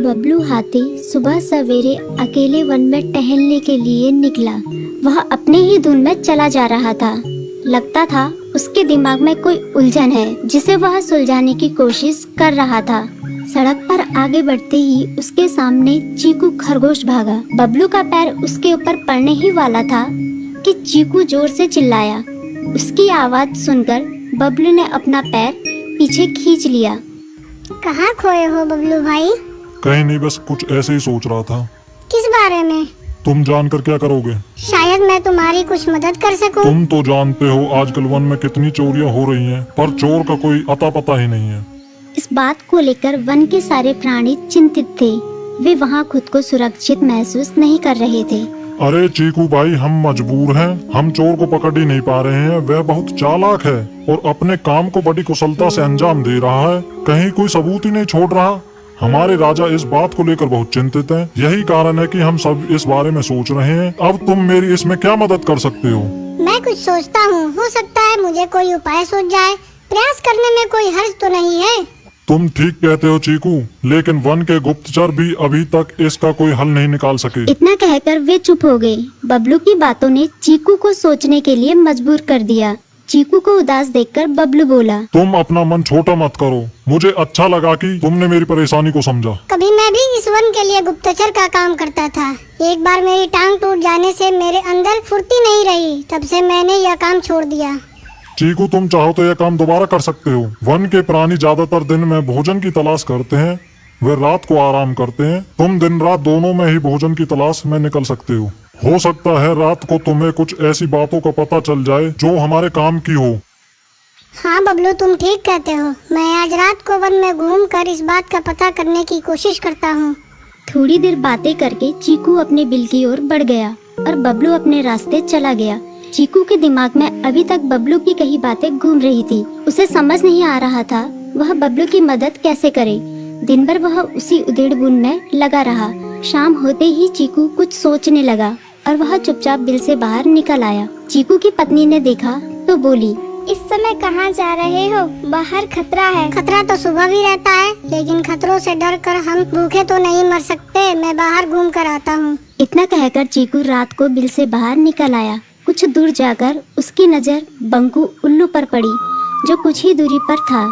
बबलू हाथी सुबह सवेरे अकेले वन में टहलने के लिए निकला। वह अपने ही धुन में चला जा रहा था। लगता था उसके दिमाग में कोई उलझन है जिसे वह सुलझाने की कोशिश कर रहा था। सड़क पर आगे बढ़ते ही उसके सामने चीकू खरगोश भागा। बबलू का पैर उसके ऊपर पड़ने ही वाला था कि चीकू जोर से चिल्लाया। उसकी आवाज सुनकर बबलू ने अपना पैर पीछे खींच लिया। कहाँ खोए हो बबलू भाई? कहीं नहीं, बस कुछ ऐसे ही सोच रहा था। किस बारे में? तुम जानकर क्या करोगे? शायद मैं तुम्हारी कुछ मदद कर सकूं। तुम तो जानते हो आजकल वन में कितनी चोरियां हो रही हैं, पर चोर का कोई अता पता ही नहीं है। इस बात को लेकर वन के सारे प्राणी चिंतित थे। वे वहाँ खुद को सुरक्षित महसूस नहीं कर रहे थे। अरे चीकू भाई, हम मजबूर हैं। हम चोर को पकड़ ही नहीं पा रहे हैं। वह बहुत चालाक है और अपने काम को बड़ी कुशलता से अंजाम दे रहा है। कहीं कोई सबूत ही नहीं छोड़ रहा। हमारे राजा इस बात को लेकर बहुत चिंतित हैं। यही कारण है कि हम सब इस बारे में सोच रहे हैं। अब तुम मेरी इसमें क्या मदद कर सकते हो? मैं कुछ सोचता हूँ, हो सकता है मुझे कोई उपाय सूझ जाए। प्रयास करने में कोई हर्ज तो नहीं है। तुम ठीक कहते हो चीकू, लेकिन वन के गुप्तचर भी अभी तक इसका कोई हल नहीं निकाल सके। इतना कहकर वे चुप हो गए। बबलू की बातों ने चीकू को सोचने के लिए मजबूर कर दिया। चीकू को उदास देखकर बबलू बोला, तुम अपना मन छोटा मत करो। मुझे अच्छा लगा कि तुमने मेरी परेशानी को समझा। कभी मैं भी इस वन के लिए गुप्तचर का काम करता था। एक बार मेरी टांग टूट जाने से मेरे अंदर फुर्ती नहीं रही। तब से मैंने यह काम छोड़ दिया। चीकू, तुम चाहो तो यह काम दोबारा कर सकते हो। वन के प्राणी ज्यादातर दिन में भोजन की तलाश करते हैं, वे रात को आराम करते हैं। तुम दिन रात दोनों में ही भोजन की तलाश में निकल सकते हो सकता है रात को तुम्हें कुछ ऐसी बातों का पता चल जाए जो हमारे काम की हो। हाँ बबलू, तुम ठीक कहते हो। मैं आज रात को वन में घूम कर इस बात का पता करने की कोशिश करता हूँ। थोड़ी देर बातें करके चीकू अपने बिल की ओर बढ़ गया और बबलू अपने रास्ते चला गया। चीकू के दिमाग में अभी तक बबलू की कही बातें घूम रही थी। उसे समझ नहीं आ रहा था वह बबलू की मदद कैसे करे। दिन भर वह उसी उधेड़-बुन में लगा रहा। शाम होते ही चीकू कुछ सोचने लगा और वह चुपचाप बिल से बाहर निकल आया। चीकू की पत्नी ने देखा तो बोली, इस समय कहाँ जा रहे हो? बाहर खतरा है। खतरा तो सुबह भी रहता है, लेकिन खतरों से डर कर हम भूखे तो नहीं मर सकते। मैं बाहर घूम कर आता हूँ। इतना कहकर चीकू रात को बिल से बाहर निकल आया। कुछ दूर जाकर उसकी नजर बंकू उल्लू पर पड़ी, जो कुछ ही दूरी पर था।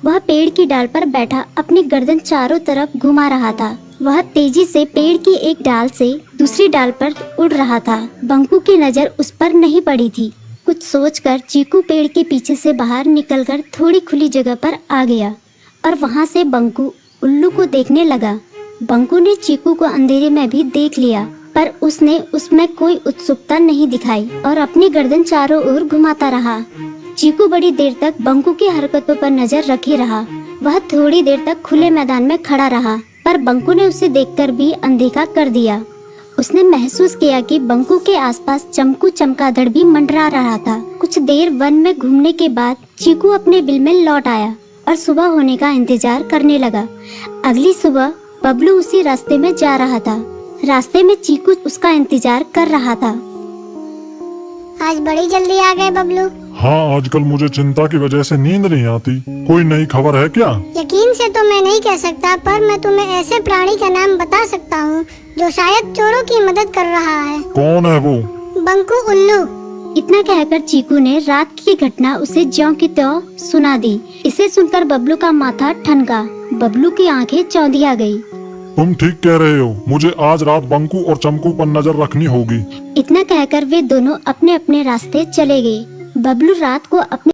वह पेड़ की डाल पर बैठा अपनी गर्दन चारों तरफ घुमा रहा था। वह तेजी से पेड़ की एक डाल से दूसरी डाल पर उड़ रहा था। बंकू की नजर उस पर नहीं पड़ी थी। कुछ सोचकर चीकू पेड़ के पीछे से बाहर निकलकर थोड़ी खुली जगह पर आ गया और वहां से बंकू उल्लू को देखने लगा। बंकू ने चीकू को अंधेरे में भी देख लिया, पर उसने उसमें कोई उत्सुकता नहीं दिखाई और अपनी गर्दन चारों ओर घुमाता रहा। चीकू बड़ी देर तक बंकू की हरकतों पर नजर रखे रहा। वह थोड़ी देर तक खुले मैदान में खड़ा रहा, पर बंकू ने उसे देखकर भी अनदेखा कर दिया। उसने महसूस किया कि बंकू के आसपास चमकू चमगादड़ भी मंडरा रहा था। कुछ देर वन में घूमने के बाद चीकू अपने बिल में लौट आया और सुबह होने का इंतजार करने लगा। अगली सुबह बबलू उसी रास्ते में जा रहा था। रास्ते में चीकू उसका इंतजार कर रहा था। आज बड़ी जल्दी आ गए बबलू। हाँ, आजकल मुझे चिंता की वजह से नींद नहीं आती। कोई नई खबर है क्या? यकीन से तो मैं नहीं कह सकता, पर मैं तुम्हें ऐसे प्राणी का नाम बता सकता हूँ जो शायद चोरों की मदद कर रहा है। कौन है वो? बंकू उल्लू। इतना कहकर चीकू ने रात की घटना उसे ज्यों की त्यों सुना दी। इसे सुनकर बबलू का माथा ठनका। बबलू की आंखें चौंधिया गई। तुम ठीक कह रहे हो। मुझे आज रात बंकू और चमकू पर नजर रखनी होगी। इतना कहकर वे दोनों अपने अपने रास्ते चले गए। बबलू रात को अपने